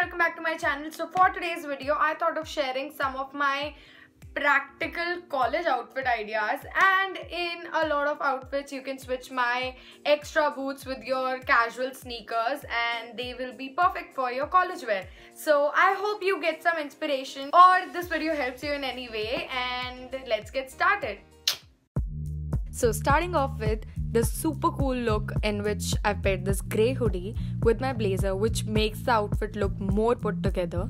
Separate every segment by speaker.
Speaker 1: welcome back to my channel. So for today's video, I thought of sharing some of my practical college outfit ideas, and in a lot of outfits you can switch my extra boots with your casual sneakers and they will be perfect for your college wear. So I hope you get some inspiration or this video helps you in any way, and let's get started. So starting off with this super cool look in which I've paired this grey hoodie with my blazer, which makes the outfit look more put together.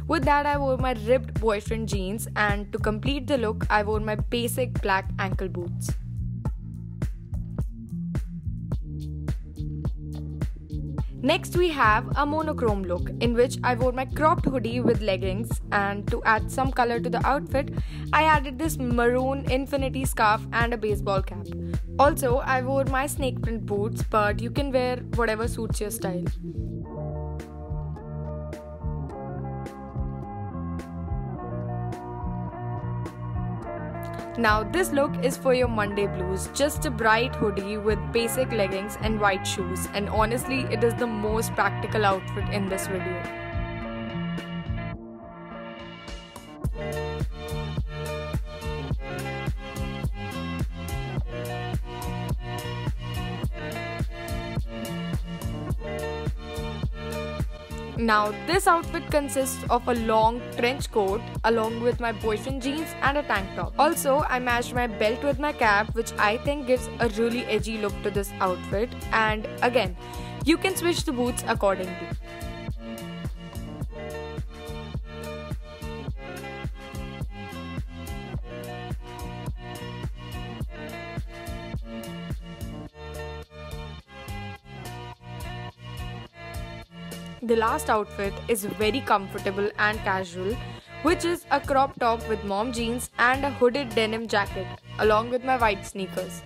Speaker 1: With that, I wore my ripped boyfriend jeans, and to complete the look, I wore my basic black ankle boots. Next we have a monochrome look in which I wore my cropped hoodie with leggings, and to add some color to the outfit, I added this maroon infinity scarf and a baseball cap. Also, I wore my snake print boots, but you can wear whatever suits your style. Now this look is for your Monday blues. Just a bright hoodie with basic leggings and white shoes, and honestly it is the most practical outfit in this video. Now this outfit consists of a long trench coat along with my boyfriend jeans and a tank top. Also, I matched my belt with my cap, which I think gives a really edgy look to this outfit, and again, you can switch the boots accordingly. The last outfit is very comfortable and casual, which is a crop top with mom jeans and a hooded denim jacket along with my white sneakers.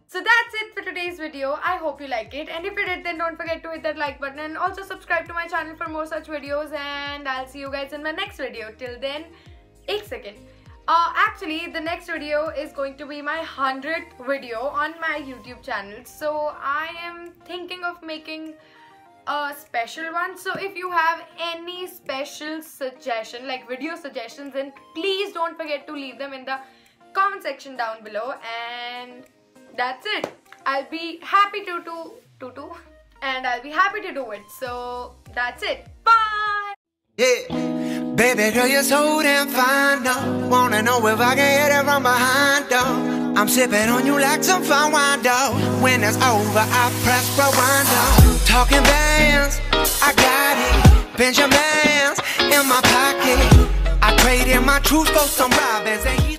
Speaker 1: So that's it for today's video. I hope you like it, and if you did, then don't forget to hit that like button and also subscribe to my channel for more such videos, and I'll see you guys in my next video. Till then, एक second. Actually, the next video is going to be my 100th video on my YouTube channel. So I am thinking of making a special one. So if you have any special suggestion, like video suggestions, then please don't forget to leave them in the comment section down below, and that's it. I'll be happy to do it. So that's it. Bye.
Speaker 2: Yeah, baby girl, you're so damn fine, though. Wanna know if I can hit it from behind, though. I'm sipping on you like some fine wine, though. When it's over, I press rewind, though. Talking bands, I got it. Benjamins in my pocket. I traded my truth for some robins, and he's